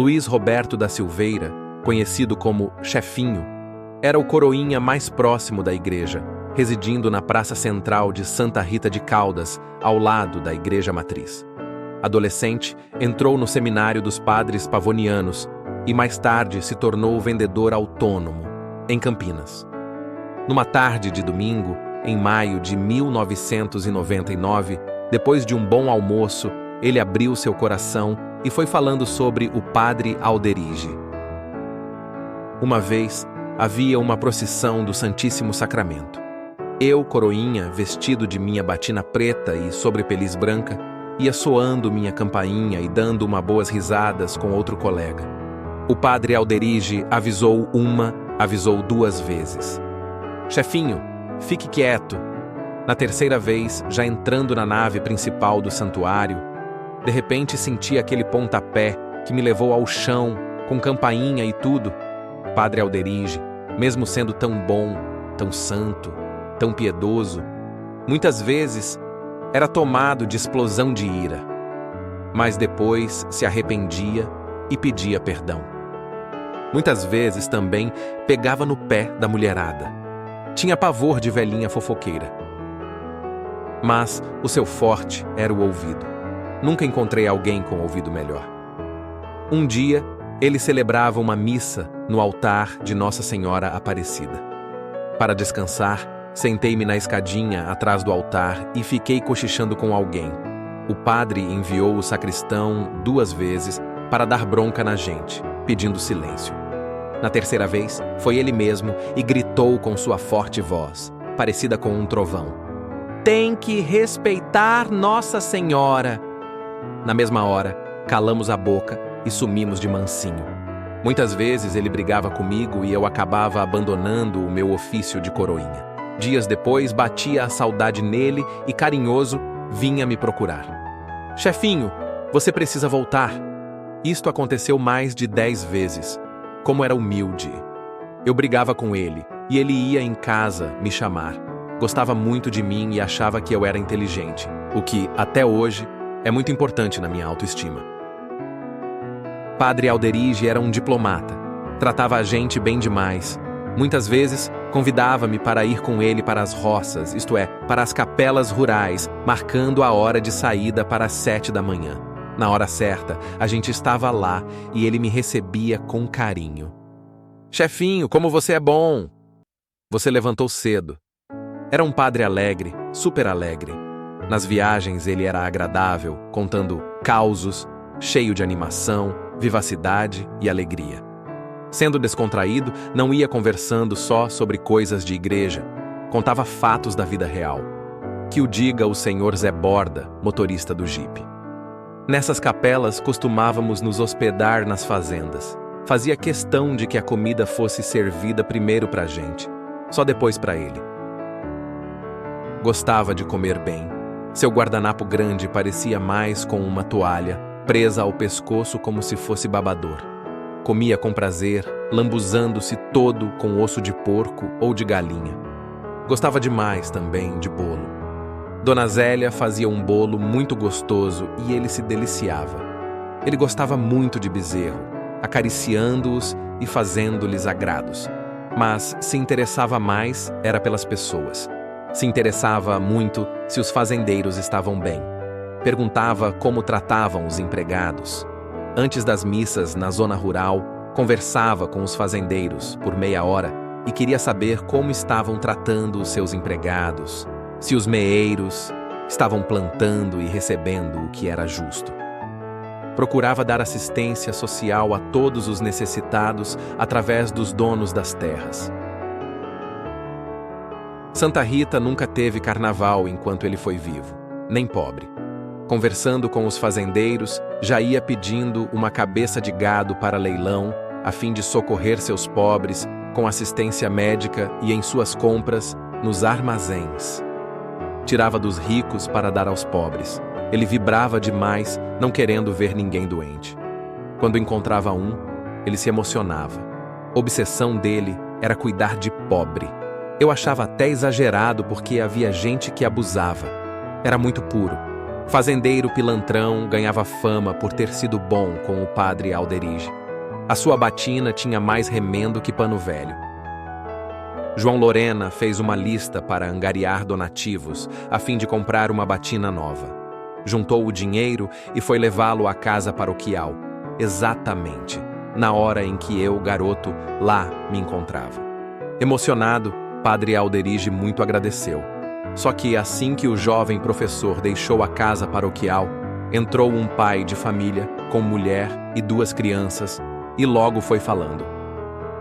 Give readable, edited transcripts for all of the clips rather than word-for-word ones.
Luiz Roberto da Silveira, conhecido como Chefinho, era o coroinha mais próximo da igreja, residindo na praça central de Santa Rita de Caldas, ao lado da igreja matriz. Adolescente, entrou no seminário dos padres pavonianos e mais tarde se tornou vendedor autônomo, em Campinas. Numa tarde de domingo, em maio de 1999, depois de um bom almoço, ele abriu seu coração e foi falando sobre o padre Alderige. Uma vez, havia uma procissão do Santíssimo Sacramento. Eu, coroinha, vestido de minha batina preta e sobrepeliz branca, ia soando minha campainha e dando boas risadas com outro colega. O padre Alderige avisou duas vezes. Chefinho, fique quieto. Na terceira vez, já entrando na nave principal do santuário, de repente senti aquele pontapé que me levou ao chão, com campainha e tudo. Padre Alderige, mesmo sendo tão bom, tão santo, tão piedoso, muitas vezes era tomado de explosão de ira, mas depois se arrependia e pedia perdão. Muitas vezes também pegava no pé da mulherada. Tinha pavor de velhinha fofoqueira. Mas o seu forte era o ouvido. Nunca encontrei alguém com ouvido melhor. Um dia, ele celebrava uma missa no altar de Nossa Senhora Aparecida. Para descansar, sentei-me na escadinha atrás do altar e fiquei cochichando com alguém. O padre enviou o sacristão 2 vezes para dar bronca na gente, pedindo silêncio. Na terceira vez, foi ele mesmo e gritou com sua forte voz, parecida com um trovão: "Tem que respeitar Nossa Senhora!" Na mesma hora, calamos a boca e sumimos de mansinho. Muitas vezes ele brigava comigo e eu acabava abandonando o meu ofício de coroinha. Dias depois, batia a saudade nele e, carinhoso, vinha me procurar. "Chefinho, você precisa voltar." Isto aconteceu mais de 10 vezes. Como era humilde. Eu brigava com ele e ele ia em casa me chamar. Gostava muito de mim e achava que eu era inteligente, o que, até hoje, é muito importante na minha autoestima. Padre Alderige era um diplomata. Tratava a gente bem demais. Muitas vezes, convidava-me para ir com ele para as roças, isto é, para as capelas rurais, marcando a hora de saída para as 7 da manhã. Na hora certa, a gente estava lá e ele me recebia com carinho. "Chefinho, como você é bom!" Você levantou cedo. Era um padre alegre, super alegre. Nas viagens ele era agradável, contando causos, cheio de animação, vivacidade e alegria. Sendo descontraído, não ia conversando só sobre coisas de igreja, contava fatos da vida real. Que o diga o senhor Zé Borda, motorista do jipe. Nessas capelas costumávamos nos hospedar nas fazendas. Fazia questão de que a comida fosse servida primeiro para a gente, só depois para ele. Gostava de comer bem. Seu guardanapo grande parecia mais com uma toalha, presa ao pescoço como se fosse babador. Comia com prazer, lambuzando-se todo com osso de porco ou de galinha. Gostava demais também de bolo. Dona Zélia fazia um bolo muito gostoso e ele se deliciava. Ele gostava muito de bezerro, acariciando-os e fazendo-lhes agrados. Mas se interessava mais era pelas pessoas. Se interessava muito se os fazendeiros estavam bem. Perguntava como tratavam os empregados. Antes das missas na zona rural, conversava com os fazendeiros por meia hora e queria saber como estavam tratando os seus empregados, se os meeiros estavam plantando e recebendo o que era justo. Procurava dar assistência social a todos os necessitados através dos donos das terras. Santa Rita nunca teve carnaval enquanto ele foi vivo, nem pobre. Conversando com os fazendeiros, já ia pedindo uma cabeça de gado para leilão, a fim de socorrer seus pobres com assistência médica e em suas compras nos armazéns. Tirava dos ricos para dar aos pobres. Ele vibrava demais, não querendo ver ninguém doente. Quando encontrava um, ele se emocionava. Obsessão dele era cuidar de pobre. Eu achava até exagerado porque havia gente que abusava. Era muito puro. Fazendeiro pilantrão, ganhava fama por ter sido bom com o padre Alderige. A sua batina tinha mais remendo que pano velho. João Lorena fez uma lista para angariar donativos, a fim de comprar uma batina nova. Juntou o dinheiro e foi levá-lo à casa paroquial, exatamente na hora em que eu, garoto, lá me encontrava. Emocionado, padre Alderige muito agradeceu. Só que assim que o jovem professor deixou a casa paroquial, entrou um pai de família, com mulher e 2 crianças, e logo foi falando: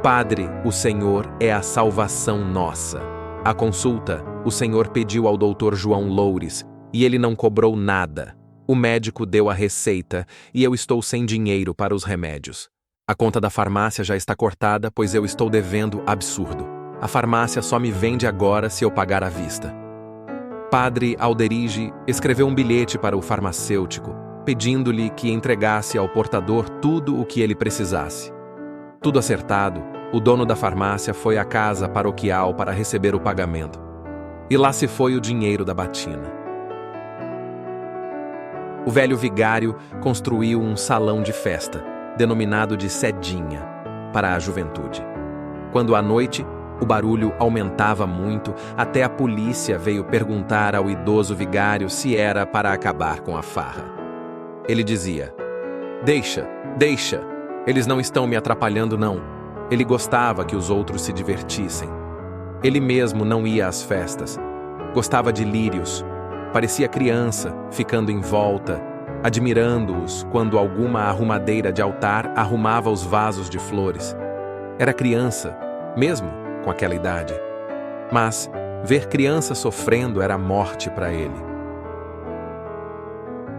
Padre, o Senhor é a salvação nossa. À consulta, o Senhor pediu ao doutor João Loures, e ele não cobrou nada. O médico deu a receita, e eu estou sem dinheiro para os remédios. A conta da farmácia já está cortada, pois eu estou devendo absurdo. A farmácia só me vende agora se eu pagar à vista. Padre Alderige escreveu um bilhete para o farmacêutico, pedindo-lhe que entregasse ao portador tudo o que ele precisasse. Tudo acertado, o dono da farmácia foi à casa paroquial para receber o pagamento. E lá se foi o dinheiro da batina. O velho vigário construiu um salão de festa, denominado de Cedinha, para a juventude. Quando à noite, o barulho aumentava muito, até a polícia veio perguntar ao idoso vigário se era para acabar com a farra. Ele dizia: Deixa, eles não estão me atrapalhando não. Ele gostava que os outros se divertissem. Ele mesmo não ia às festas. Gostava de lírios. Parecia criança, ficando em volta, admirando-os quando alguma arrumadeira de altar arrumava os vasos de flores. Era criança, mesmo com aquela idade. Mas ver criança sofrendo era morte para ele.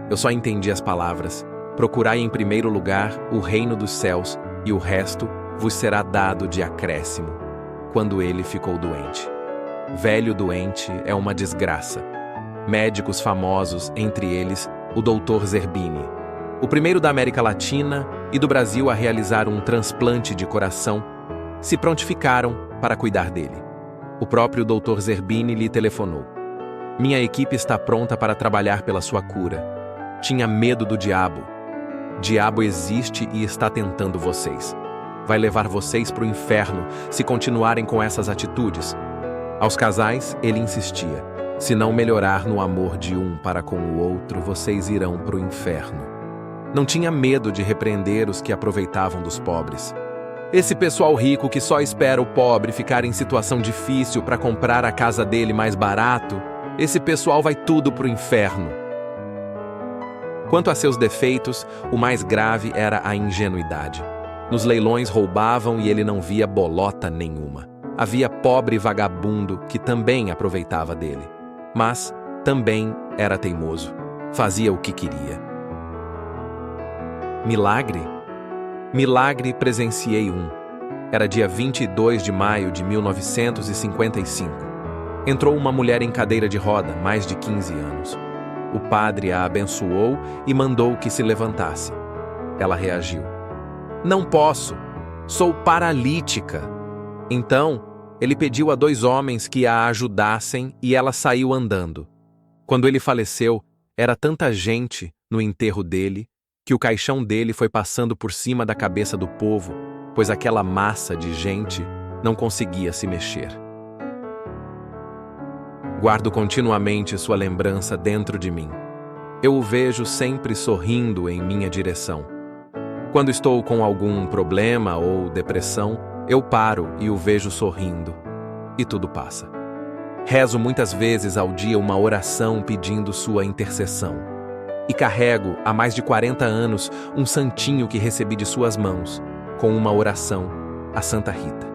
Eu só entendi as palavras: procurai em primeiro lugar o reino dos céus, e o resto vos será dado de acréscimo, quando ele ficou doente. Velho doente é uma desgraça. Médicos famosos, entre eles o Dr. Zerbini, o primeiro da América Latina e do Brasil a realizar um transplante de coração, se prontificaram para cuidar dele. O próprio Dr. Zerbini lhe telefonou: Minha equipe está pronta para trabalhar pela sua cura. Tinha medo do diabo. Diabo existe e está tentando vocês. Vai levar vocês para o inferno se continuarem com essas atitudes. Aos casais, ele insistia: Se não melhorar no amor de um para com o outro, vocês irão para o inferno. Não tinha medo de repreender os que aproveitavam dos pobres. Esse pessoal rico que só espera o pobre ficar em situação difícil para comprar a casa dele mais barato, esse pessoal vai tudo para o inferno. Quanto a seus defeitos, o mais grave era a ingenuidade. Nos leilões roubavam e ele não via bolota nenhuma. Havia pobre vagabundo que também aproveitava dele. Mas também era teimoso. Fazia o que queria. Milagre? Milagre presenciei um. Era dia 22 de maio de 1955. Entrou uma mulher em cadeira de roda, mais de 15 anos. O padre a abençoou e mandou que se levantasse. Ela reagiu: Não posso, sou paralítica. Então, ele pediu a 2 homens que a ajudassem e ela saiu andando. Quando ele faleceu, era tanta gente no enterro dele que o caixão dele foi passando por cima da cabeça do povo, pois aquela massa de gente não conseguia se mexer. Guardo continuamente sua lembrança dentro de mim. Eu o vejo sempre sorrindo em minha direção. Quando estou com algum problema ou depressão, eu paro e o vejo sorrindo, e tudo passa. Rezo muitas vezes ao dia uma oração pedindo sua intercessão. E carrego, há mais de 40 anos, um santinho que recebi de suas mãos, com uma oração, a Santa Rita.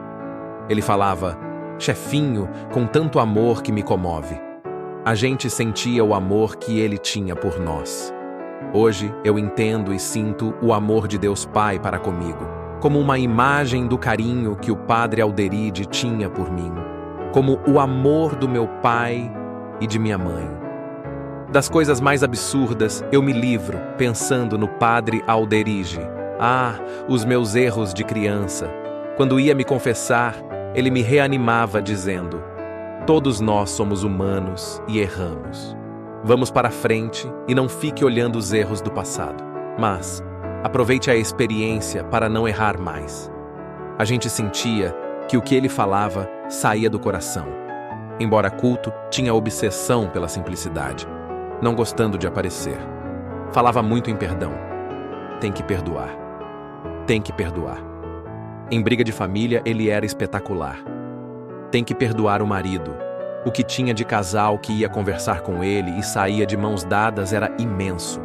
Ele falava: Chefinho, com tanto amor que me comove. A gente sentia o amor que ele tinha por nós. Hoje eu entendo e sinto o amor de Deus Pai para comigo, como uma imagem do carinho que o padre Alderide tinha por mim, como o amor do meu pai e de minha mãe. Das coisas mais absurdas, eu me livro pensando no padre Alderige. Ah, os meus erros de criança. Quando ia me confessar, ele me reanimava dizendo: Todos nós somos humanos e erramos. Vamos para frente e não fique olhando os erros do passado. Mas aproveite a experiência para não errar mais. A gente sentia que o que ele falava saía do coração. Embora culto, tinha obsessão pela simplicidade, não gostando de aparecer. Falava muito em perdão. Tem que perdoar. Tem que perdoar. Em briga de família, ele era espetacular. Tem que perdoar o marido. O que tinha de casal que ia conversar com ele e saía de mãos dadas era imenso.